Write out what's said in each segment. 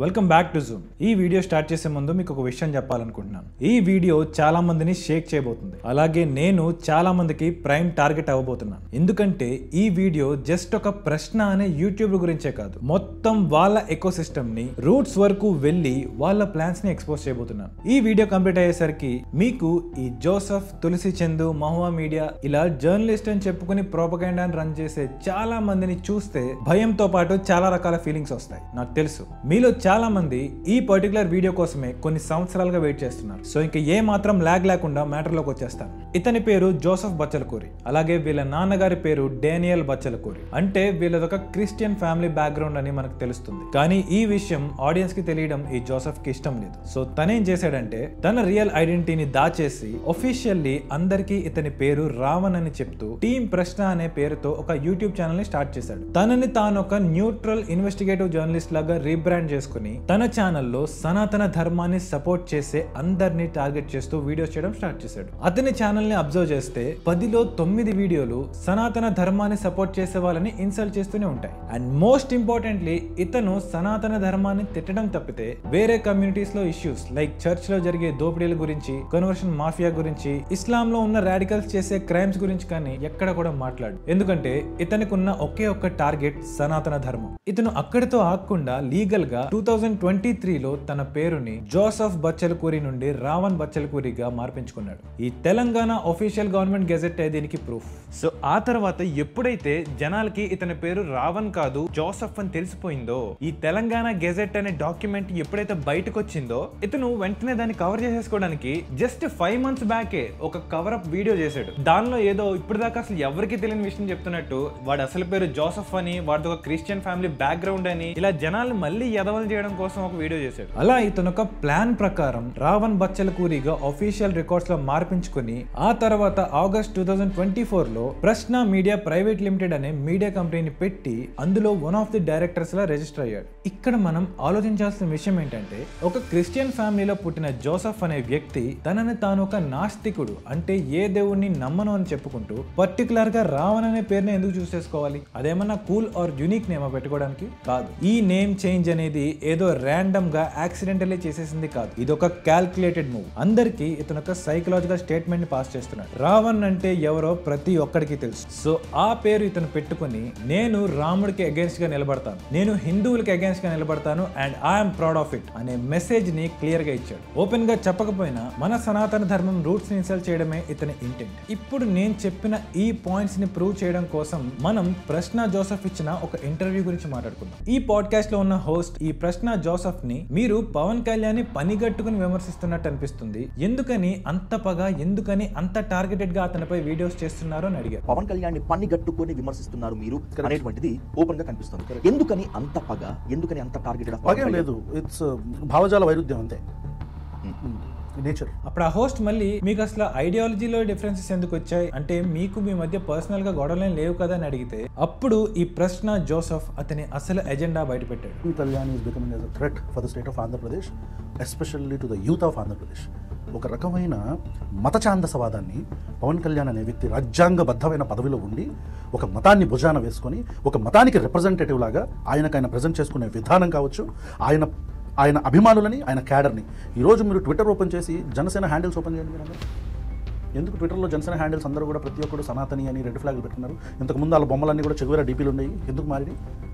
Welcome back to Zoom. ఈ video start చేసే ముందు మీకు ఒక విషయం చెప్పాలనుకుంటున్నాను. ఈ వీడియో చాలా మందిని షేక్ చేయబోతుంది, అలాగే నేను చాలా మందికి ప్రైమ్ టార్గెట్ అవ్వబోతున్నాను. ఎందుకంటే ఈ వీడియో జస్ట్ ఒక ప్రశ్న అనే యూట్యూబ్ గురించే కాదు, మొత్తం వాళ్ళ ఎకో సిస్టమ్ ని రూట్స్ వరకు వెళ్ళి వాళ్ళ ప్లాన్స్ ని ఎక్స్పోజ్ చేయబోతున్నాను. ఈ వీడియో కంప్లీట్ అయ్యేసరికి మీకు ఈ జోసెఫ్, తులసి చందు, మహువా మీడియా ఇలా జర్నలిస్ట్ అని చెప్పుకుని ప్రోపగండాని రన్ చేసే చాలా మందిని చూస్తే భయంతో పాటు చాలా రకాల ఫీలింగ్స్ వస్తాయి. నాకు తెలుసు మీలో చాలా మంది ఈ పర్టికులర్ వీడియో కోసమే కొన్ని సంవత్సరాలుగా వెయిట్ చేస్తున్నారు. సో ఇంకా ఏ మాత్రం లాగ్ లేకుండా మ్యాటర్ లోకి వచ్చేస్తాను. ఇతని పేరు జోసెఫ్ బచ్చలకూరి, అలాగే వీళ్ళ నాన్నగారి పేరు డేనియల్ బచ్చలకూరి. అంటే వీళ్ళదొక క్రిస్టియన్ ఫ్యామిలీ బ్యాక్గ్రౌండ్ అని మనకు తెలుస్తుంది. కానీ ఈ విషయం ఆడియన్స్ కి తెలియడం ఈ జోసెఫ్ కి ఇష్టం లేదు. సో తనేం చేశాడంటే తన రియల్ ఐడెంటిటీని దాచేసి ఒఫీషియల్లీ అందరికీ ఇతని పేరు రావణ్ అని చెప్తూ టీమ్ ప్రశ్న అనే పేరుతో ఒక యూట్యూబ్ ఛానల్ ని స్టార్ట్ చేశాడు. తనని తాను ఒక న్యూట్రల్ ఇన్వెస్టిగేటివ్ జర్నలిస్ట్ లాగా రీబ్రాండ్ చేసుకుని తన ఛానల్లో సనాతన ధర్మాన్ని సపోర్ట్ చేసే అందరినీ టార్గెట్ చేస్తూ వీడియోస్ చేయడం స్టార్ట్ చేశాడు. అతని ఛానల్ ని అబ్జర్వ్ చేస్తే 10లో 9 వీడియోలు సనాతన ధర్మాన్ని సపోర్ట్ చేసే వాళ్ళని ఇన్సల్ట్ చేస్తూనే ఉంటాయి. అండ్ మోస్ట్ ఇంపార్టెంట్లీ ఇతను సనాతన ధర్మాన్ని తిట్టడం తప్పితే వేరే కమ్యూనిటీస్ లో ఇష్యూస్ లైక్ చర్చ్ లో జరిగే దోపిడీల గురించి, కన్వర్షన్ మాఫియా గురించి, ఇస్లాం లో ఉన్న రాడికల్స్ చేసే క్రైమ్స్ గురించి కానీ ఎక్కడ కూడా మాట్లాడు. ఎందుకంటే ఇతనికి ఉన్న ఒకే ఒక్క టార్గెట్ సనాతన ధర్మం. ఇతను అక్కడితో ఆగకుండా లీగల్ గా 2023లో తన పేరుని జోసెఫ్ బచ్చలకూరి నుండి రావణ్ బచ్చలకూరిగా మార్పించుకున్నాడు. ఈ తెలంగాణ ఒఫీషియల్ గవర్నమెంట్ గెజెట్ దీనికి ప్రూఫ్. సో ఆ తర్వాత ఎప్పుడైతే జనాలకి ఇతని పేరు రావణ్ కాదు జోసెఫ్ అని తెలిసిపోయిందో, ఈ తెలంగాణ గెజెట్ అనే డాక్యుమెంట్ ఎప్పుడైతే బయటకు వచ్చిందో ఇతను వెంటనే దాన్ని కవర్ చేసేసుకోవడానికి జస్ట్ 5 months బ్యాకే ఒక కవర్ అప్ వీడియో చేశాడు. దానిలో ఏదో ఇప్పటిదాకా అసలు ఎవరికి తెలియని విషయం చెప్తున్నట్టు వాడు అసలు పేరు జోసెఫ్ అని, వాడితో ఒక క్రిస్టియన్ ఫ్యామిలీ బ్యాక్గ్రౌండ్ అని ఇలా జనాలు మళ్ళీ ఎదవలు చేయడం కోసం ఒక వీడియో చేశాడు. అలా ఇతను ఒక ప్లాన్ ప్రకారం రావణ్ బచ్చలకూరిగా ఆఫీషియల్ రికార్డ్స్ లో మార్పించుకుని ఆ తర్వాత ఆగస్ట్ 2024లో ప్రశ్న మీడియా ప్రైవేట్ లిమిటెడ్ అనే మీడియా కంపెనీని పెట్టి అందులో one of the directors law register అయ్యాడు. ఇక్కడ మనం ఆలోచించాల్సిన విషయం ఏంటంటే ఒక క్రిస్టియన్ ఫ్యామిలీలో పుట్టిన జోసెఫ్ అనే వ్యక్తి తనని తాను ఒక నాస్తికుడు, అంటే ఏ దేవుణ్ణి నమ్మను అని చెప్పుకుంటూ పర్టికులర్ గా రావణ్ అనే పేరుని ఎందుకు చూస్ చేసుకోవాలి? అదేమన్నా కూల్ ఆర్ యూనిక్ నేమ్ పెట్టుకోవడానికి కాదు. ఈ నేమ్ చేంజ్ అనేది ఏదో ర్యాండమ్ గా యాక్సిడెంటల్లీ చేసేసింది కాదు, ఇది ఒక క్యాల్కులేటెడ్ మూవ్. అందరికి ఇతను ఒక సైకలాజికల్ స్టేట్మెంట్ ని పాస్ చేస్తున్నాడు. రావణ్ అంటే ఎవరో ప్రతి ఒక్కడికి తెలుసు. సో ఆ పేరు ఇతను పెట్టుకుని నేను రాముడికి అగేన్స్ట్ గా నిలబడతాను, నేను హిందువులకి అగేన్స్ట్ గా నిలబడతాను and I'm proud of it అనే మెసేజ్ ని క్లియర్ గా ఇచ్చాడు. ఓపెన్ గా చెప్పకపోయినా మన సనాతన ధర్మం రూట్స్ ని ఇన్సల్ట్ చేయడమే ఇతని ఇంటెంట్. ఇప్పుడు నేను చెప్పిన ఈ పాయింట్స్ ని ప్రూవ్ చేయడం కోసం మనం ప్రశ్న జోసెఫ్ ఇచ్చిన ఒక ఇంటర్వ్యూ గురించి మాట్లాడుకుందాం. ఈ పాడ్కాస్ట్ లో ఉన్న హోస్ట్ ఈ ప్రశ్న జోసెఫ్ ని మీరు పవన్ కళ్యాణ్ ని పనిగట్టుకుని విమర్శిస్తున్నట్టు అనిపిస్తుంది, ఎందుకని అంత పగ, ఎందుకని అంత టార్గెటెడ్ గా అతనిపై వీడియోస్ చేస్తున్నారు అని అడిగారు. పవన్ కళ్యాణ్ ని పనిగట్టుకుని విమర్శిస్తున్నారు మీరు అనేటువంటిది ఓపెన్ గా కనిపిస్తుంది. ఎందుకని అంత పగ, ఎందుకని అంత టార్గెటెడ్? పగ లేదు, ఇట్స్ భావజాల వైరుధ్యం అంతే, నేచర్. అప్పుడు ఆ హోస్ట్ మళ్ళీ మీకు అసలు ఐడియాలజీలో డిఫరెన్సెస్ ఎందుకు వచ్చాయి అంటే మీకు మీ మధ్య పర్సనల్ గా గొడవలేం లేవు కదా అని అడిగితే అప్పుడు ఈ ప్రశ్న జోసెఫ్ అతని అసలు ఎజెండా బయటపెట్టాడు. Kalyan is becoming as a threat for the state of Andhra Pradesh, especially to the youth of Andhra Pradesh. ఒక రకమైన మత ఛాందసవాదాన్ని పవన్ కళ్యాణ్ అనే వ్యక్తి రాజ్యాంగబద్ధమైన పదవిలో ఉండి ఒక మతాన్ని భుజాన వేసుకొని ఒక మతానికి రిప్రజెంటేటివ్ లాగా ఆయనకు ప్రజెంట్ చేసుకునే విధానం కావచ్చు, ఆయన అభిమానులని, ఆయన క్యాడర్ని. ఈరోజు మీరు ట్విట్టర్ ఓపెన్ చేసి జనసేన హ్యాండిల్స్ ఓపెన్ చేయండి. మీరు ఎందుకు ట్విట్టర్లో జనసేన హ్యాండిల్స్ అందరూ కూడా ప్రతి ఒక్కరు సనాతని అని రెడ్ ఫ్లాగ్లు పెట్టుకున్నారు? ఇంతకుముందు వాళ్ళ బొమ్మలన్నీ కూడా చెగువేర డీపీలు ఉన్నాయి. ఎందుకు మారి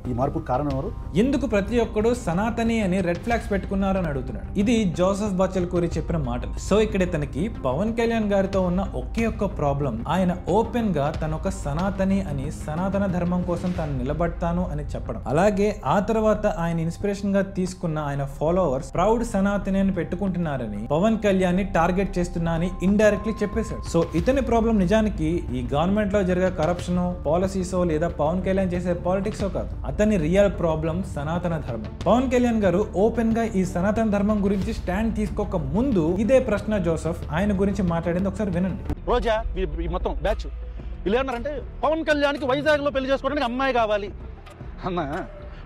ఈ మార్పుకు కారణం ఎవరు? ఎందుకు ప్రతి ఒక్కడు సనాతని అని రెడ్ ఫ్లాగ్స్ పెట్టుకున్నారు అని అడుగుతున్నాడు. ఇది జోసెఫ్ బచ్చలకూరి చెప్పిన మాటలు. సో ఇక్కడ తనకి పవన్ కళ్యాణ్ గారితో ఉన్న ఒకే ఒక్క ప్రాబ్లం, ఆయన ఓపెన్ గా తన ఒక సనాతని అని, సనాతన ధర్మం కోసం తాను నిలబడతాను అని చెప్పడం. అలాగే ఆ తర్వాత ఆయన ఇన్స్పిరేషన్ గా తీసుకున్న ఆయన ఫాలోవర్స్ ప్రౌడ్ సనాతని అని పెట్టుకుంటున్నారని, పవన్ కళ్యాణ్ ని టార్గెట్ చేస్తున్నా అని ఇండైరెక్ట్లీ చెప్పేసి. సో ఇతని ప్రాబ్లం నిజానికి ఈ గవర్నమెంట్ లో జరిగే కరప్షన్, పాలసీసో లేదా పవన్ కళ్యాణ్ చేసే పాలిటిక్స్ కాదు. అతని రియల్ ప్రాబ్లం సనాతన ధర్మం. పవన్ కళ్యాణ్ గారు ఓపెన్ గా ఈ సనాతన ధర్మం గురించి స్టాండ్ తీసుకోక ముందు ఇదే ప్రశ్న జోసెఫ్ ఆయన గురించి మాట్లాడింది ఒకసారి వినండి. రోజా మొత్తం బ్యాచ్ వీళ్ళు ఏమన్నారంటే పవన్ కళ్యాణ్కి వైజాగ్ లో పెళ్లి చేసుకోవడానికి అమ్మాయి కావాలి అన్న.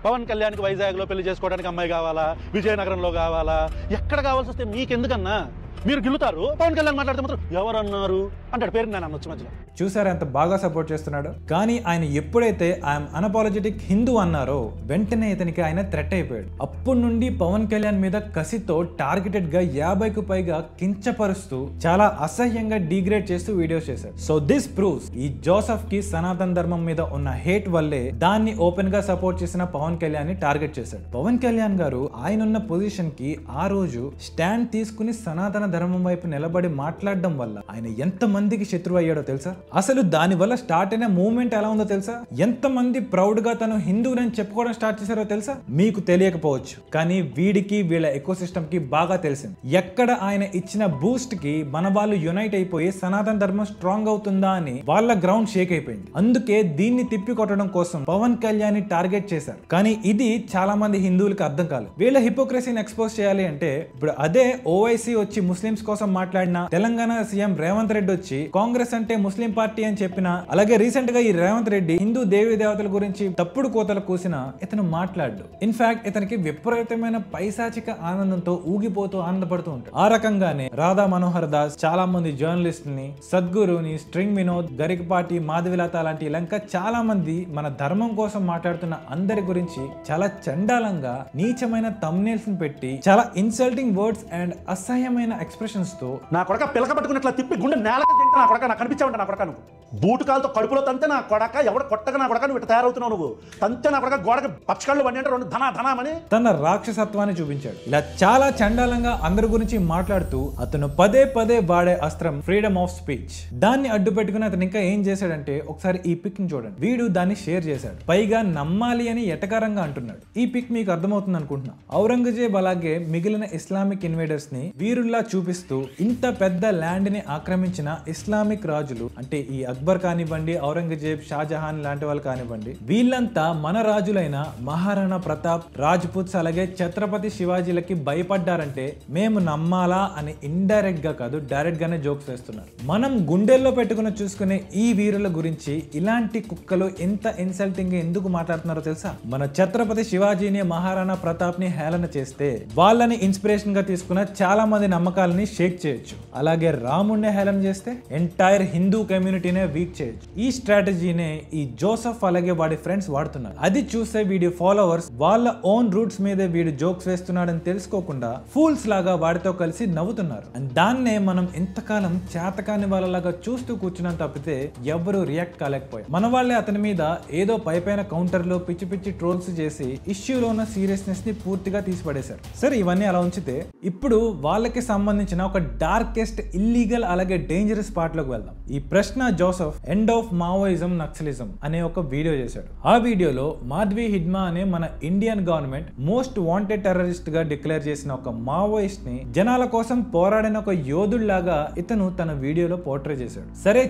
పవన్ కళ్యాణ్కి వైజాగ్ లో పెళ్లి చేసుకోవడానికి అమ్మాయి కావాలా, విజయనగరంలో కావాలా, ఎక్కడ కావాల్సి వస్తే మీకెందుకన్నా? మీరు గిల్లుతారు, పవన్ కళ్యాణ్ మాట్లాడితే మాత్రం ఎవరన్నారు అంటాడు, పేరు నేను అనొచ్చు మధ్యలో. చూసారా ఎంత బాగా సపోర్ట్ చేస్తున్నాడు. కానీ ఆయన ఎప్పుడైతే ఐఎమ్ అన్అపాలజెటిక్ హిందూ అన్నారో వెంటనే ఇతనికి ఆయన థ్రెట్ అయిపోయాడు. అప్పటి నుండి పవన్ కళ్యాణ్ మీద కసితో టార్గెటెడ్ గా 50కు పైగా కించపరుస్తూ చాలా అసహ్యంగా డిగ్రేడ్ చేస్తూ వీడియోస్ చేశాడు. సో దిస్ ప్రూవ్స్ ఈ జోసెఫ్ కి సనాతన ధర్మం మీద ఉన్న హేట్ వల్లే దాన్ని ఓపెన్ గా సపోర్ట్ చేసిన పవన్ కళ్యాణ్ ని టార్గెట్ చేశాడు. పవన్ కళ్యాణ్ గారు ఆయన ఉన్న పొజిషన్ కి ఆ రోజు స్టాండ్ తీసుకుని సనాతన ధర్మం వైపు నిలబడి మాట్లాడడం వల్ల ఆయన ఎంత మందికి శత్రువు అయ్యాడో తెలుసా? అసలు దాని వల్ల స్టార్ట్ అయిన మూవ్మెంట్ ఎలా ఉందో తెలుసా? ఎంత మంది ప్రౌడ్ గా తను హిందువులని చెప్పుకోవడం స్టార్ట్ చేశారో తెలుసా? మీకు తెలియకపోవచ్చు, కానీ వీడికి వీళ్ళ ఎకో సిస్టమ్ కి బాగా తెలిసింది. ఎక్కడ ఆయన ఇచ్చిన బూస్ట్ కి మన వాళ్ళు యునైట్ అయిపోయి సనాతన ధర్మం స్ట్రాంగ్ అవుతుందా అని వాళ్ళ గ్రౌండ్ షేక్ అయిపోయింది. అందుకే దీన్ని తిప్పి కొట్టడం కోసం పవన్ కళ్యాణ్ ని టార్గెట్ చేశారు. కానీ ఇది చాలా మంది హిందువులకు అర్థం కాలేదు. వీళ్ళ హిపోక్రసీని ఎక్స్పోజ్ చేయాలి అంటే ఇప్పుడు అదే ఓవైసీ వచ్చి ముస్లింస్ కోసం మాట్లాడిన, తెలంగాణ సీఎం రేవంత్ రెడ్డి వచ్చి కాంగ్రెస్ అంటే ముస్లిం పార్టీ అని చెప్పిన, అలాగే రీసెంట్ గా ఈ రేవంత్ రెడ్డి హిందూ దేవీ దేవతల గురించి తప్పుడు కోతలు కూసిన ఇతను మాట్లాడు. ఇన్ఫాక్ట్ ఇతనికి విపరీతమైన పైశాచిక ఆనందంతో ఊగిపోతూ ఆనందపడుతూ ఉంటాడు. ఆ రకంగానే రాధా మనోహర్ దాస్, చాలా మంది జర్నలిస్టుల్ని, సద్గురుని, స్ట్రింగ్ వినోద్, గరికపాటి, మాధవిలత లాంటి లంక చాలా మంది మన ధర్మం కోసం మాట్లాడుతున్న అందరి గురించి చాలా చండాలంగా నీచమైన థంబ్నెయిల్స్ ని పెట్టి చాలా ఇన్సల్టింగ్ వర్డ్స్ అండ్ అసహ్యమైన ఎక్స్ప్రెషన్స్ తో నా కొడక పిలక పట్టుకున్నట్లా తిప్పి గుండె నేలకి తింటే నా కొడక నాకు కనిపించావంట. నా కొడక నువ్వు బూటు కాలుతో కడుపులో తంతే నా కొడక, ఎవడ కొట్టగా నా కొడక నువ్వు ఇట్లా తయారవుతున్నావు, నువ్వు తంతే నా కొడక గోడకి పచ్చకళ్ళు బండి అంటే రెండు ధనామని తన రాక్షసత్వాన్ని చూపించాడు. ఇలా చాలా చండాలంగా అందరి గురించి మాట్లాడుతూ అతను పదే పదే వాడే అస్త్రం ఫ్రీడమ్ ఆఫ్ స్పీచ్. దాన్ని అడ్డు పెట్టుకుని అతను ఇంకా ఏం చేశాడంటే ఒకసారి ఈ పిక్ ని చూడండి. వీడు దాన్ని షేర్ చేశాడు, పైగా నమ్మాలి అని ఎటకారంగా అంటున్నాడు. ఈ పిక్ మీకు అర్థమవుతుంది అనుకుంటున్నా. ఔరంగజేబ్ అలాగే మిగిలిన ఇస్లామిక్ ఇన్వేడర్స్ ని వీరుల్లా చూపిస్తూ ఇంత పెద్ద ల్యాండ్ ని ఆక్రమించిన ఇస్లామిక్ రాజులు అంటే ఈ అక్బర్ కానివ్వండి, ఔరంగజేబ్, షాజహాన్ లాంటి వాళ్ళు కానివ్వండి, వీళ్ళంతా మన రాజులైన మహారాణా ప్రతాప్, రాజ్పుత్స్ అలాగే ఛత్రపతి శివాజీలకి భయపడ్డారంటే మేము నమ్మాలా అని ఇండైరెక్ట్ గా కాదు డైరెక్ట్ గానే జోక్స్ వేస్తున్నారు. మనం గుండెల్లో పెట్టుకుని చూసుకునే ఈ వీరుల గురించి ఇలాంటి కుక్కలు ఎంత ఇన్సల్టింగ్ గా ఎందుకు మాట్లాడుతున్నారో తెలుసా? మన ఛత్రపతి శివాజీని, మహారాణా ప్రతాప్ ని హేళన చేస్తే వాళ్ళని ఇన్స్పిరేషన్ గా తీసుకున్న చాలా మంది నమ్మకాలని షేక్ చేయొచ్చు. అలాగే రాముడిని హేళన చేస్తే ఎంటైర్ హిందూ కమ్యూనిటీనే వీక్ చేయొచ్చు. ఈ స్ట్రాటజీనే ఈ జోసెఫ్ అలాగే వాడి ఫ్రెండ్స్ వాడుతున్నారు. అది చూస్తే వీడి ఫాలోవర్స్ వాళ్ళ ఓన్ రూట్స్ మీదే వీడు జోక్స్ వేస్తున్నాడని తెలుసుకోకుండా ఫూల్స్ లాగా వాడితో కలిసి నవ్వుతున్నారు. అండ్ దాన్నే మనం ఇంతకాలం చేతకాని వాళ్ళలాగా చూస్తూ కూర్చున్నాం తప్పితే ఎవ్వరూ రియాక్ట్ కాలేకపోయారు. మన వాళ్ళే అతని మీద ఏదో పైపైన కౌంటర్లో పిచ్చి పిచ్చి ట్రోల్స్ చేసి ఇష్యూలో ఉన్న సీరియస్నెస్ ని పూర్తిగా తీసిపడేశారు. సరే, ఇవన్నీ అలా ఉంచితే ఇప్పుడు వాళ్ళకి సంబంధించిన ఒక డార్కెస్ట్, ఇల్లీగల్ అలాగే డేంజరస్ పార్ట్ లోకి వెళ్దాం. ఈ ప్రశ్న Joseph end of Maoism, naxalism అనే ఒక వీడియో చేశాడు. ఆ వీడియోలో మాధవి హిడ్మా అనే మన Indian government most wanted terrorist గా డిక్లేర్ చేసిన ఒక మావోయిస్ట్ ని జనాల కోసం పోరాడిన ఒక యోధుల్లాగా ఇతను తన వీడియోలో పోర్ట్రే చేశాడు. సరే,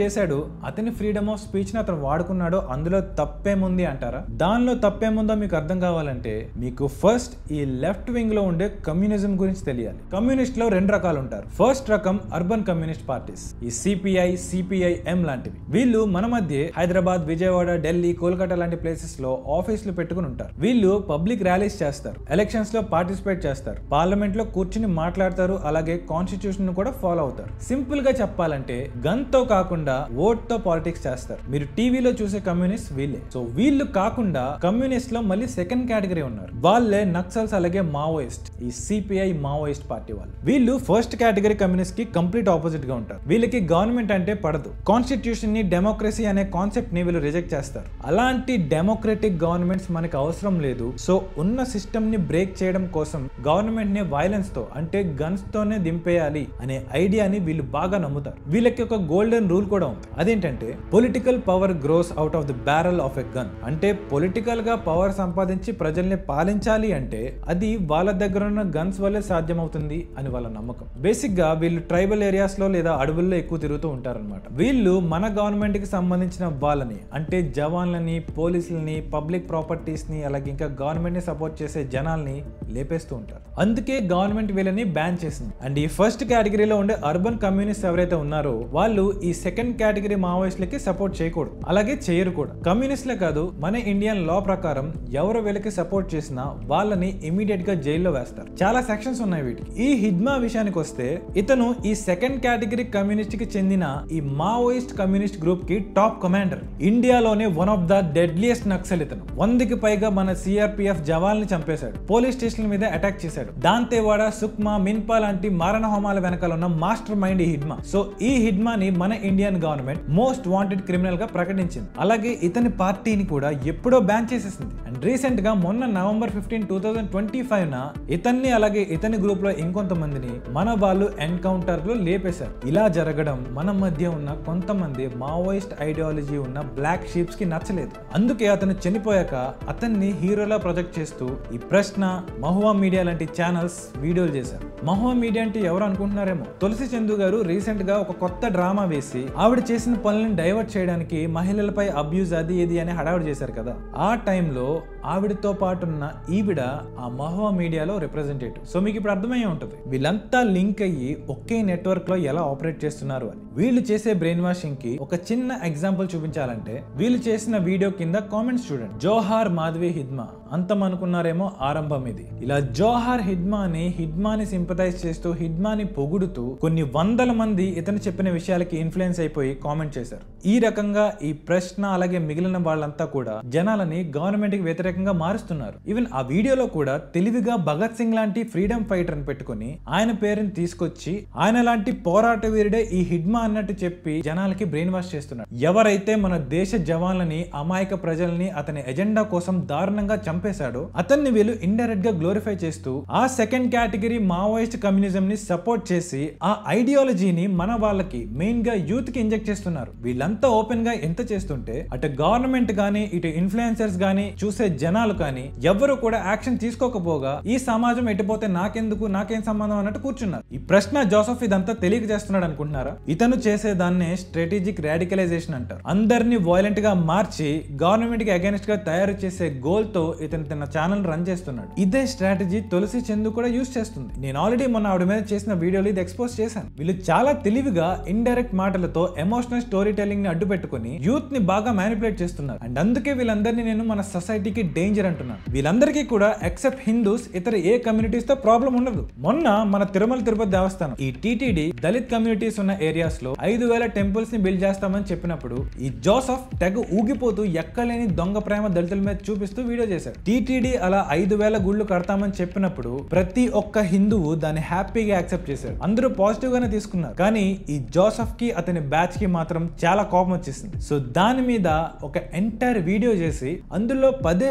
చేశాడు. అతని ఫ్రీడమ్ ఆఫ్ స్పీచ్ ని అతను వాడుకున్నాడో అందులో తప్పేముంది అంటారా? దానిలో తప్పేముందో మీకు అర్థం కావాలంటే మీకు ఫస్ట్ ఈ లెఫ్ట్ వింగ్ లో ఉండే కమ్యూనిజం గురించి తెలియాలి. కమ్యూనిస్ట్ లో రెండు రకాలు ఉంటారు. ఫస్ట్ రకం అర్బన్ కమ్యూనిస్ట్ పార్టీస్, ఈ సిపిఐ, సిపిఐఎం లాంటివి. వీళ్ళు మన మధ్య హైదరాబాద్, విజయవాడ, ఢిల్లీ, కోల్కతా లాంటి ప్లేసెస్ లో ఆఫీసులు పెట్టుకుని ఉంటారు. వీళ్ళు పబ్లిక్ ర్యాలీస్ చేస్తారు, ఎలక్షన్స్ లో పార్టిసిపేట్ చేస్తారు, పార్లమెంట్ లో కూర్చుని మాట్లాడతారు, అలాగే కాన్స్టిట్యూషన్ కూడా ఫాలో అవుతారు. సింపుల్ గా చెప్పాలంటే గన్ తో కాకుండా ఓట్ తో పాలిటిక్స్ చేస్తారు. మీరు టీవీలో చూసే కమ్యూనిస్ట్ వీళ్ళే. సో వీళ్ళు కాకుండా కమ్యూనిస్ట్ లో మళ్ళీ సెకండ్ కేటగిరీ ఉన్నారు. వాళ్ళే నక్సల్స్ అలాగే మావోయిస్ట్, ఈ సిపిఐ మావోయిస్ట్ పార్టీ వాళ్ళు. వీళ్ళు ఫస్ట్ కేటగిరీ కమ్యూనిస్ట్ కి కంప్లీట్ ఆపోజిట్ గా ఉంటారు. వీళ్ళకి గవర్నమెంట్ అంటే పడదు. కాన్స్టిట్యూషన్ ని, డెమోక్రసీ అనే కాన్సెప్ట్ ని వీళ్ళు రిజెక్ట్ చేస్తారు. అలాంటి డెమోక్రటిక్ గవర్నమెంట్స్ మనకి అవసరం లేదు. సో ఉన్న సిస్టమ్ ని బ్రేక్ చేయడం కోసం గవర్నమెంట్ ని వైలెన్స్ తో అంటే గన్స్ తోనే దింపేయాలి అనే ఐడియాని వీళ్ళు బాగా నమ్ముతారు. వీళ్ళకి ఒక గోల్డెన్ రూల్ కూడా ఉంది. అదేంటంటే political power gross out of the barrel of a gun. అంటే పొలిటికల్ గా పవర్ సంపాదించి ప్రజల్ని పాలించాలి అంటే అది వాళ్ళ దగ్గర ఉన్న గన్స్ వల్లే సాధ్యమవుతుంది అని వాళ్ళ నమ్మకం. బేసిక్ గా వీళ్ళు ట్రైబల్ ఏరియాస్ లో లేదా అడవుల్లో ఎక్కువ తిరుగుతూ ఉంటారన్నమాట. వీళ్ళు మన గవర్నమెంట్ కి సంబంధించిన వాళ్ళని అంటే జవాన్లని, పోలీసులని, పబ్లిక్ ప్రాపర్టీస్ ని, అలాగే ఇంకా గవర్నమెంట్ ని సపోర్ట్ చేసే జనాల్ని లేపేస్తూ ఉంటారు. అందుకే గవర్నమెంట్ వీళ్ళని బ్యాన్ చేసింది. అండ్ ఈ ఫస్ట్ కేటగిరీలో ఉండే అర్బన్ కమ్యూనిస్ట్ ఎవరైతే ఉన్నారో వాళ్ళు ఈ సెకండ్ కేటగిరీ మావోయిస్టులకి సపోర్ట్ చేయకూడదు, అలాగే చేయరు కూడా. కమ్యూనిస్టులే కాదు, మన ఇండియన్ లా ప్రకారం ఎవరు వీళ్ళకి సపోర్ట్ చేసినా వాళ్ళని ఇమీడియట్ గా జైల్లో వేస్తారు. చాలా సెక్షన్స్ ఉన్నాయి వీటికి. ఈ హిడ్మా విషయానికి వస్తే ఇతను ఈ సెకండ్ కేటగిరీ కమ్యూనిస్ట్ కి చెందిన ఈ మావోయిస్ట్ కమ్యూనిస్ట్ గ్రూప్ కి టాప్ కమాండర్. ఇండియాలోనే one of the deadliest Naxal ఇతను. 100కి పైగా మన సిఆర్పిఎఫ్ జవాన్లని చంపేశాడు, పోలీస్ స్టేషన్ల మీద అటాక్ చేశాడు. దాంతేవాడ, సుక్మా, మిన్పా లాంటి మారణ హోమాల వెనకాల ఉన్న మాస్టర్ మైండ్ ఈ హిడ్మా. సో ఈ హిడ్మాని మన Indian government most wanted criminal గా ప్రకటించింది. అలాగే ఇతని పార్టీని కూడా ఎప్పుడో బ్యాన్ చేసేసింది. అండ్ రీసెంట్ గా మొన్న నవంబర్ 15, 2025 ఇతన్ని అలాగే ఇతని గ్రూప్ లో ఇంకొంతమందిని మన వాళ్ళు ఎన్కౌంటర్ లో లేపేశారు. ఇలా జరగడం మన మధ్య ఉన్న కొంతమంది మావోయిస్ట్ ఐడియాలజీ ఉన్న బ్లాక్ షీప్స్ కి నచ్చలేదు. అందుకే అతను చనిపోయాక అతన్ని హీరోలా ప్రొజెక్ట్ చేస్తూ ఈ ప్రశ్న, మహువా మీడియా లాంటి ఛానల్స్ వీడియోలు చేశారు. మహువా మీడియా అంటే ఎవరు అనుకుంటున్నారేమో, తులసి చందు గారు రీసెంట్ గా ఒక కొత్త డ్రామా వేసి ఆవిడ చేసిన పనులను డైవర్ట్ చేయడానికి మహిళలపై అబ్యూజ్ అది ఇది అని హడావిడి చేశారు కదా. ఆ టైంలో ఆవిడతో పాటున్న ఈవిడ ఆ మహువా మీడియాలో రిప్రజెంటేటివ్. సో మీకు ఇప్పుడు అర్థమయ్యే ఉంటుంది వీళ్ళంతా లింక్ అయ్యి ఒకే నెట్వర్క్ లో ఎలా ఆపరేట్ చేస్తున్నారు అని. వీళ్ళు చేసే బ్రెయిన్ వాషింగ్ కి ఒక చిన్న ఎగ్జాంపుల్ చూపించాలంటే వీళ్ళు చేసిన వీడియో కింద కామెంట్స్ చూడండి. జోహార్ మాధవి హిడ్మా అంతం అనుకున్నారేమో ఆరంభం ఇది. ఇలా జోహార్ హిడ్మాని సింపథైజ్ చేస్తూ హిడ్మాని పొగుడుతూ కొన్ని వందల మంది ఇతను చెప్పిన విషయాలకి ఇన్ఫ్లుయెన్స్ అయిపోయి కామెంట్ చేశారు. ఈ రకంగా ఈ ప్రశ్న అలాగే మిగిలిన వాళ్ళంతా కూడా జనాలని గవర్నమెంట్ కి వ్యతిరేకంగా మారుస్తున్నారు. ఈవెన్ ఆ వీడియోలో కూడా తెలివిగా భగత్ సింగ్ లాంటి ఫ్రీడమ్ ఫైటర్ అని పెట్టుకుని ఆయన పేరుని తీసుకొచ్చి ఆయన లాంటి పోరాట వీరుడే ఈ హిడ్మా అన్నట్టు చెప్పి జనాలకి బ్రెయిన్ వాష్ చేస్తున్నారు. ఎవరైతే మన దేశ జవాన్లని, అమాయక ప్రజల్ని అతని ఎజెండా కోసం దారుణంగా చంపేశాడో అతన్ని వీళ్ళు ఇండైరెక్ట్ గా గ్లోరిఫై చేస్తూ ఆ సెకండ్ కేటగిరీ మావోయిస్ట్ కమ్యూనిజం ని సపోర్ట్ చేసి ఆ ఐడియాలజీని మన వాళ్ళకి మెయిన్ గా యూత్ కి ఇంజెక్ట్ చేస్తున్నారు. వీళ్ళంతా ఓపెన్ గా ఎంత చేస్తుంటే అటు గవర్నమెంట్ గానీ ఇటు ఇన్ఫ్లుయెన్సర్స్ గానీ చూసే జనాలు కానీ ఎవరు కూడా యాక్షన్ తీసుకోకపోగా ఈ సమాజం ఎటుపోతే నాకెందుకు, నాకేం సంబంధం అన్నట్టు కూర్చున్నారు. ఈ ప్రశ్న జోసెఫ్ ఇదంతా తెలియక చేస్తున్నాడు అనుకుంటున్నారా? ఇతను చేసే దాన్నే స్ట్రాటజిక్ రాడికలైజేషన్ అంటారు. అందరినీ వైలెంట్ గా మార్చి గవర్నమెంట్ కి అగైనెస్ట్ గా తయారు చేసే గోల్ తో ఇతను తన ఛానల్ రన్ చేస్తున్నాడు. ఇదే స్ట్రాటజీ తులసి చందు కూడా యూజ్ చేస్తుంది. నేను ఆల్రెడీ మొన్న ఆవిడ మీద చేసిన వీడియోలు ఇది ఎక్స్పోజ్ చేశాను. వీళ్ళు చాలా తెలివిగా ఇండైరెక్ట్ మాటలతో ఎమోషనల్ స్టోరీ టెల్లింగ్ ని అడ్డు పెట్టుకుని యూత్ ని బాగా మ్యానిపులేట్ చేస్తున్నారు. అండ్ అందుకే వీళ్ళందరినీ నేను మన సొసైటీకి డేంజర్ అంటున్నాను. వీళ్ళందరికీ కూడా ఎక్సెప్ట్ హిందూస్ ఇతర ఏ కమ్యూనిటీస్ తో ప్రాబ్లం ఉండదు. మొన్న మన తిరుమల తిరుపతి దేవస్థానం ఈ టీటీడీ దళిత్ కమ్యూనిటీస్ ఉన్న ఏరియాస్ లో 5,000 టెంపుల్స్ ని బిల్డ్ చేస్తామని చెప్పినప్పుడు ఈ జోసెఫ్ తెగ ఊగిపోతూ ఎక్కలేని దొంగ ప్రేమ దళితుల మీద చూపిస్తూ వీడియో చేశాడు. టీటీడీ అలా 5,000 గుళ్ళు కడతామని చెప్పినప్పుడు ప్రతి ఒక్క హిందువు దాన్ని హ్యాపీగా యాక్సెప్ట్ చేశారు. అందరూ పాజిటివ్ గానే తీసుకున్నారు. కానీ ఈ జోసెఫ్ కి అతని బ్యాచ్ కి మాత్రం చాలా కోపం వచ్చేసింది. సో దాని మీద ఒక ఎంటైర్ వీడియో చేసి అందులో పదే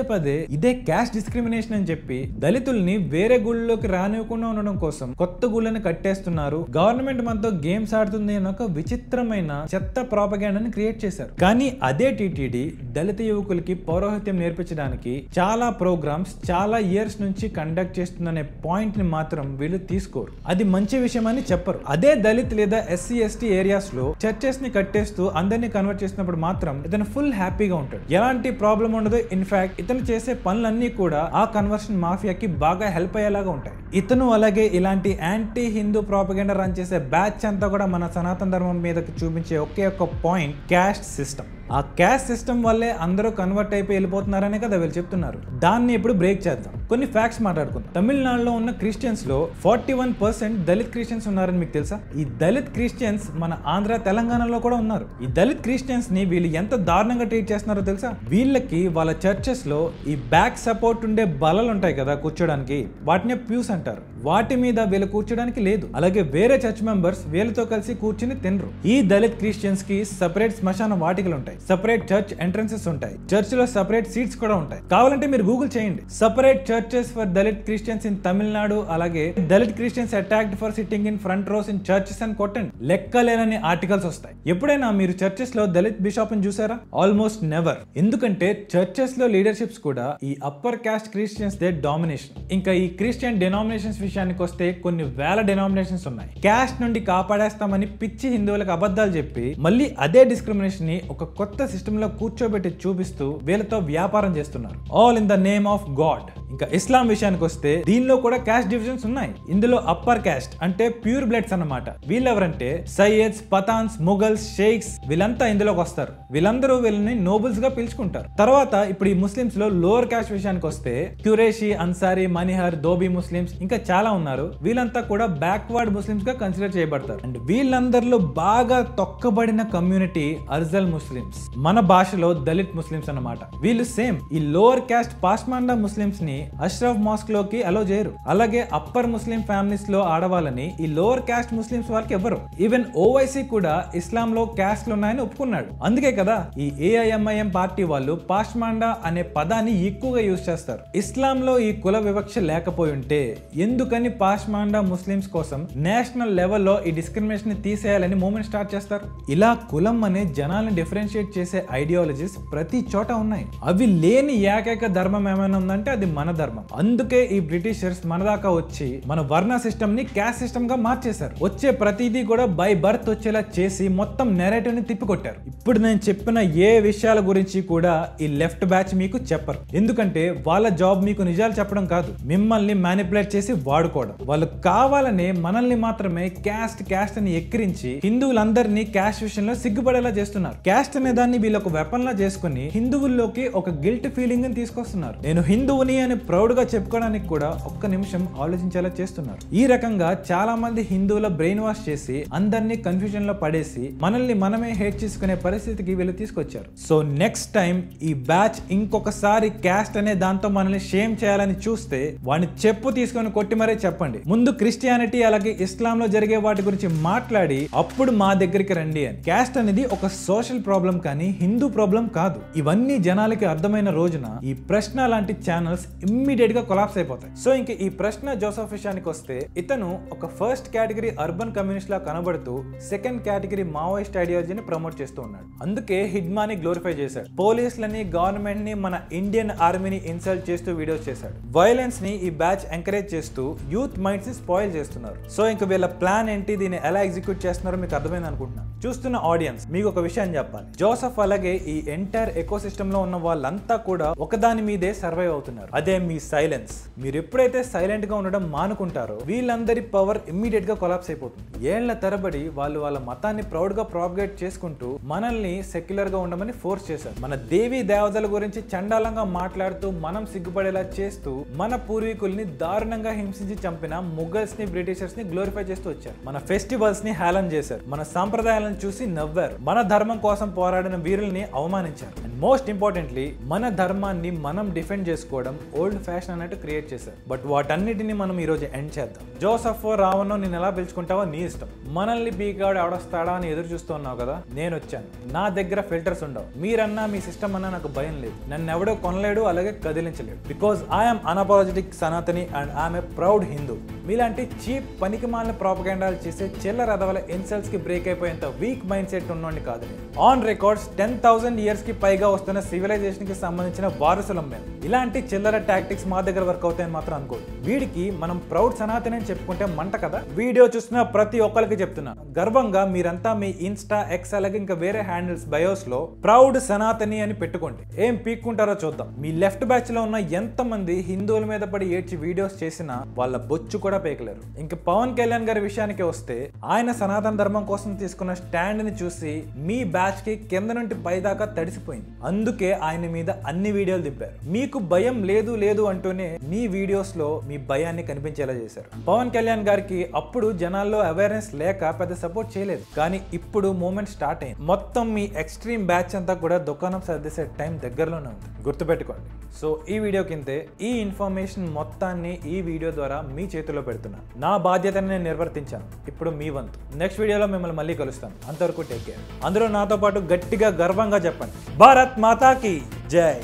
ఇదే క్యాస్ట్ డిస్క్రిమినేషన్ అని చెప్పి దళితుల్ని వేరే గుళ్ళలోకి రానివ్వకుండా ఉండడం కోసం కొత్త గుళ్ళని కట్టేస్తున్నారు, గవర్నమెంట్ మనతో గేమ్స్ ఆడుతుంది అని ఒక విచిత్రమైన చెత్త ప్రాపగాండాని క్రియేట్ చేశారు. కానీ అదే టీటీడీ దళిత యువకులకి పౌరోహిత్యం నేర్పించడానికి చాలా ప్రోగ్రామ్స్ చాలా ఇయర్స్ నుంచి కండక్ట్ చేస్తుందనే పాయింట్ ని మాత్రం వీళ్ళు తీసుకోరు. అది మంచి విషయం అని చెప్పరు. అదే దళిత్ లేదా SC ST ఏరియాస్ లో చర్చెస్ ని కట్టేస్తూ అందరినీ కన్వర్ట్ చేసినప్పుడు మాత్రం ఇతను ఫుల్ హ్యాపీగా ఉంటాడు. ఎలాంటి ప్రాబ్లం ఉండదు. ఇన్ఫాక్ట్ ఇతను చేసే పనులన్నీ కూడా ఆ కన్వర్షన్ మాఫియాకి బాగా హెల్ప్ అయ్యేలాగా ఉంటాయి. ఇతను అలాగే ఇలాంటి యాంటీ హిందూ ప్రాపగెండా రన్ చేసే బ్యాచ్ అంతా కూడా మన సనాతన ధర్మం మీదకి చూపించే ఒకే ఒక పాయింట్ క్యాస్ట్ సిస్టమ్. ఆ క్యాస్ట్ సిస్టమ్ వల్లే అందరూ కన్వర్ట్ అయిపోయి వెళ్ళిపోతున్నారనే కదా వీళ్ళు చెప్తున్నారు. దాన్ని ఇప్పుడు బ్రేక్ చేద్దాం. కొన్ని ఫ్యాక్ట్స్ మాట్లాడుకుందాం. తమిళనాడులో ఉన్న క్రిస్టియన్స్ లో 41% దళిత్ క్రిస్టియన్స్ ఉన్నారని మీకు తెలుసా? ఈ దళిత్ క్రిస్టియన్స్ మన ఆంధ్ర తెలంగాణలో కూడా ఉన్నారు. ఈ దళిత్ క్రిస్టియన్స్ ని వీళ్ళు ఎంత దారుణంగా ట్రీట్ చేస్తున్నారో తెలుసా? వీళ్ళకి వాళ్ళ చర్చెస్ లో ఈ బ్యాక్ సపోర్ట్ ఉండే బలలు ఉంటాయి కదా కూర్చోడానికి, వాటిని ప్యూస్ అంటారు. వాటి మీద వీళ్ళు కూర్చోడానికి లేదు. అలాగే వేరే చర్చ్ మెంబర్స్ వీళ్ళతో కలిసి కూర్చుని తినరు. ఈ దళిత్ క్రిస్టియన్స్ కి సెపరేట్ శ్మశాన వాటికలు ఉంటాయి, సెపరేట్ చర్చ్ ఎంట్రన్సెస్ ఉంటాయి, చర్చ్ లో సెపరేట్ సీట్స్ కూడా ఉంటాయి. కావాలంటే మీరు గూగుల్ చేయండి, separate church churches for Dalit Christians in Tamil Nadu, alage Dalit Christians attacked for sitting in front rows in churches and కొట్టండి. లెక్కలేనని ఆర్టికల్స్ వస్తాయి. ఎప్పుడైనా మీరు చర్చెస్ లో దళిత్ బిషప్ ని చూసారా? Almost never. ఎందుకంటే చర్చెస్ లో లీడర్షిప్స్ కూడా ఈ upper caste Christians they domination. ఇంకా ఈ క్రిస్టియన్ డెనామినేషన్స్ విషయానికి వస్తే కొన్ని వేల డెనామినేషన్స్ ఉన్నాయి. క్యాస్ట్ నుండి కాపాడేస్తామని పిచ్చి హిందువులకు అబద్ధాలు చెప్పి మళ్ళీ అదే డిస్క్రిమినేషన్ ని ఒక కొత్త సిస్టమ్ లో కూర్చోబెట్టి చూపిస్తూ వీళ్ళతో వ్యాపారం చేస్తున్నారు. All in the name of God. ఇంకా ఇస్లాం విషయానికి వస్తే దీనిలో కూడా క్యాస్ట్ డివిజన్స్ ఉన్నాయి. ఇందులో అప్పర్ క్యాస్ట్ అంటే ప్యూర్ బ్లడ్స్ అన్నమాట. వీళ్ళెవరంటే సయ్యద్స్, పఠాన్స్, ముగల్స్, షేక్స్ వీళ్ళంతా ఇందులోకి వస్తారు. వీళ్ళందరూ వీళ్ళని నోబుల్స్ గా పిలుచుకుంటారు. తర్వాత ఇప్పుడు ఈ ముస్లిమ్స్ లో లోవర్ క్యాస్ట్ విషయానికి వస్తే క్యురేషి, అన్సారీ, మనిహర్, దోబీ ముస్లిమ్స్ ఇంకా చాలా ఉన్నారు. వీళ్ళంతా కూడా బ్యాక్వర్డ్ ముస్లిమ్స్ గా కన్సిడర్ చేయబడతారు. అండ్ వీళ్ళందరిలో బాగా తొక్కబడిన కమ్యూనిటీ అర్జల్ ముస్లిమ్స్, మన భాషలో దళిత్ ముస్లిమ్స్ అన్నమాట. వీళ్ళు సేమ్ ఈ లోవర్ క్యాస్ట్ పాష్మాండా ముస్లిమ్స్ ని అష్రఫ్ మాస్క్ లోకి అలో చేయరు. అలాగే అప్పర్ ముస్లిం ఫ్యామిలీస్ లో ఆడవాళ్ళని ఈ లోవర్ క్యాస్ట్ ముస్లిమ్స్ వాళ్ళకి ఎవరు. ఈవెన్ ఓవైసీ కూడా ఇస్లాం లో క్యాస్ట్లు ఉన్నాయని ఒప్పుకున్నాడు. అందుకే కదా ఈ ఏఐఎంఐఎం పార్టీ వాళ్ళు పాష్మాండా అనే పదాన్ని ఎక్కువగా యూజ్ చేస్తారు. ఇస్లాం లో ఈ కుల వివక్ష లేకపోయి ఉంటే ఎందుకని పాష్మాండా ముస్లిమ్స్ కోసం నేషనల్ లెవెల్లో ఈ డిస్క్రిమినేషన్ ని తీసేయాలని మూవ్మెంట్ స్టార్ట్ చేస్తారు? ఇలా కులం అనే జనాలను డిఫరెన్షియేట్ చేసే ఐడియాలజీస్ ప్రతి చోట ఉన్నాయి. అవి లేని ఏకైక ధర్మం ఏమైనా ఉందంటే అది మన ధర్మం. అందుకే ఈ బ్రిటిషర్స్ మన దాకా వచ్చి మన వర్ణ సిస్టమ్ ని క్యాస్ట్ సిస్టమ్ గా మార్చేశారు. వచ్చే ప్రతిదీ కూడా బై బర్త్ వచ్చేలా చేసి మొత్తం నెరేటివ్ ని తిప్పికొట్టారు. ఇప్పుడు నేను చెప్పిన ఏ విషయాల గురించి కూడా ఈ లెఫ్ట్ బ్యాచ్ మీకు చెప్పరు. ఎందుకంటే వాళ్ళ జాబ్ మీకు నిజాలు చెప్పడం కాదు, మిమ్మల్ని మ్యానిపులేట్ చేసి వాడుకోవడం. వాళ్ళు కావాలనే మనల్ని మాత్రమే క్యాస్ట్ క్యాస్ట్ అని ఎక్కిరించి హిందువులందరినీ క్యాస్ట్ విషయంలో సిగ్గుపడేలా చేస్తున్నారు. క్యాస్ట్ అనే దాన్ని వీళ్ళు ఒక వెపన్ లా చేసుకుని హిందువుల్లోకి ఒక గిల్ట్ ఫీలింగ్ ని తీసుకొస్తున్నారు. నేను హిందువుని అని ప్రౌడ్ గా చెప్పుకోవడానికి కూడా ఒక్క నిమిషం ఆలోచించేలా చేస్తున్నారు. ఈ రకంగా చాలా మంది హిందువుల బ్రెయిన్ వాష్ చేసి అందరినీ కన్ఫ్యూజన్ లో పడేసి మనల్ని మనమే హేట్ చేసుకునే పరిస్థితికి వీళ్ళు తీసుకొచ్చారు. సో నెక్స్ట్ టైం ఈ బ్యాచ్ ఇంకొకసారి క్యాస్ట్ అనే దాంతో మనల్ని షేమ్ చేయాలని చూస్తే వాడిని చెప్పు తీసుకొని కొట్టి మరీ చెప్పండి. ముందు క్రిస్టియానిటీ అలాగే ఇస్లాం లో జరిగే వాటి గురించి మాట్లాడి అప్పుడు మా దగ్గరికి రండి అని. క్యాస్ట్ అనేది ఒక సోషల్ ప్రాబ్లం కానీ హిందూ ప్రాబ్లం కాదు. ఇవన్నీ జనాలకి అర్థమైన రోజున ఈ ప్రశ్న లాంటి ఛానల్స్ ఇమ్మీడియట్ గా కొలాప్స్ అయిపోతాయి. సో ఇంక ఈ ప్రశ్న జోసెఫ్ విషయానికి వస్తే ఇతను ఒక ఫస్ట్ కేటగిరీ అర్బన్ కమ్యూనిస్ట్ లా కనబడుతూ సెకండ్ కేటగిరీ మావోయిస్ట్ ఐడియాలజీని ప్రమోట్ చేస్తూ ఉన్నాడు. అందుకే హిడ్మాని గ్లోరిఫై చేశాడు. పోలీసులని, గవర్నమెంట్ ని, మన ఇండియన్ ఆర్మీని ఇన్సల్ట్ చేస్తూ వీడియోస్ చేశాడు. వైలెన్స్ ని ఈ బ్యాచ్ ఎంకరేజ్ చేస్తూ యూత్ మైండ్స్ ని స్పాయిల్ చేస్తున్నారు. సో ఇంక వీళ్ళ ప్లాన్ ఏంటి, దీన్ని ఎలా ఎగ్జిక్యూట్ చేస్తున్నారో మీకు అర్థమైంది అనుకుంటున్నాను. చూస్తున్న ఆడియన్స్ మీకు ఒక విషయం చెప్పాలి. జోసెఫ్ అలాగే ఈ ఎంటైర్ ఎకో సిస్టమ్ లో ఉన్న వాళ్ళంతా కూడా ఒకదాని మీదే సర్వైవ్ అవుతున్నారు. అదే మీ సైలెన్స్. మీరు ఎప్పుడైతే సైలెంట్ గా ఉండడం మానుకుంటారో వీళ్ళందరి పవర్ ఇమ్మీడియట్ గా కొలాప్స్ అయిపోతుంది. ఏళ్ల తరబడి వాళ్ళు వాళ్ళ మతాన్ని ప్రౌడ్ గా ప్రాపగేట్ చేసుకుంటూ మనల్ని సెక్యులర్ గా ఉండమని ఫోర్స్ చేశారు. మన దేవీ దేవతల గురించి చండాలంగా మాట్లాడుతూ మనం సిగ్గుపడేలా చేస్తూ మన పూర్వీకుల్ని దారుణంగా హింసించి చంపిన ముగల్స్ ని, బ్రిటిషర్స్ ని గ్లోరిఫై చేస్తూ వచ్చారు. మన ఫెస్టివల్స్ ని హేళన చేశారు. మన సాంప్రదాయాలను చూసి నవ్వారు. మన ధర్మం కోసం పోరాడిన వీరుల్ని అవమానించారు. అండ్ మోస్ట్ ఇంపార్టెంట్లీ మన ధర్మాన్ని మనం డిఫెండ్ చేసుకోవడం ఓల్డ్ ఫ్యాషన్ అన్నట్టు క్రియేట్ చేశారు. బట్ వాటన్నిటిని మనం ఈ రోజు ఎండ్ చేద్దాం. జోసెఫ్, రావణ్ నేను ఎలా పిలుచుకుంటావో నీ ఇష్టం. మనల్ని బీగాడు ఎవడొస్తాడా అని ఎదురు చూస్తూ ఉన్నావు కదా, నేను వచ్చాను. నా దగ్గర ఫిల్టర్స్ ఉండవు. మీరన్నా మీ సిస్టమ్ అన్నా నాకు భయం లేదు. నన్ను ఎవడో కొనలేడు, అలాగే కదిలించలేడు. Because I'm unapologetic Sanatani and I'm a proud Hindu. మీలాంటి చీప్ పనికిమాలిన ప్రాపగెండాలు చేసే చిల్లర రదవల ఇన్సల్ట్స్ కి బ్రేక్ అయిపోయేంత వీక్ మైండ్ సెట్ ఉన్నోడిని కాదు నేను. ఆన్ రికార్డ్స్ 10,000 ఇయర్స్ కి పైగా వస్తున్న సివిలైజేషన్ కి సంబంధించిన వారసులం మేము. ఇలాంటి చిల్లర టాక్టిక్స్ మా దగ్గర వర్క్ అవుతాయని మాత్రం అనుకోదు. వీడికి మనం ప్రౌడ్ సనాతని అని చెప్పుకుంటే మంట కదా. వీడియో చూస్తున్న ప్రతి ఒక్కరికి చెప్తున్నా, గర్వంగా మీరంతా మీ ఇన్స్టా, ఎక్స్ అలాగే ఇంకా వేరే హ్యాండిల్స్ బయోస్ లో ప్రౌడ్ సనాతని అని పెట్టుకోండి. ఏం పీక్కుంటారో చూద్దాం. మీ లెఫ్ట్ బ్యాచ్ లో ఉన్న ఎంత మంది హిందువుల మీద పడి ఏడ్చి వీడియోస్ చేసినా వాళ్ళ బొచ్చు కూడా పేకలేరు. ఇంకా పవన్ కళ్యాణ్ గారి విషయానికి వస్తే ఆయన సనాతన ధర్మం కోసం తీసుకున్న స్టాండ్ ని చూసి మీ బ్యాచ్ కి కింద నుండి పై దాకా తడిసిపోయింది. అందుకే ఆయన మీద అన్ని వీడియోలు దింపారు. మీకు భయం లేదు లేదు అంటూనే మీ వీడియోస్ లో మీ భయాన్ని కనిపించేలా చేశారు. పవన్ కళ్యాణ్ గారికి అప్పుడు జనాల్లో అవేర్నెస్ లేక పెద్ద సపోర్ట్ చేయలేదు. కానీ ఇప్పుడు మూమెంట్ స్టార్ట్ అయింది. మొత్తం మీ ఎక్స్ట్రీమ్ బ్యాచ్ అంతా కూడా దుకాణం సర్దేసే టైం దగ్గరలోనే ఉంది. గుర్తుపెట్టుకోండి. సో ఈ వీడియో కిందే ఈ ఇన్ఫర్మేషన్ మొత్తాన్ని ఈ వీడియో ద్వారా మీ చేతిలో పెడుతున్నాను. నా బాధ్యతని నేను నిర్వర్తించాను. ఇప్పుడు మీ వంతు. నెక్స్ట్ వీడియోలో మిమ్మల్ని మళ్ళీ కలుస్తాను. అంతవరకు టేక్ కేర్. అందరూ నాతో పాటు గట్టిగా గర్వంగా చెప్పండి, భారత్ మాతాకి జై.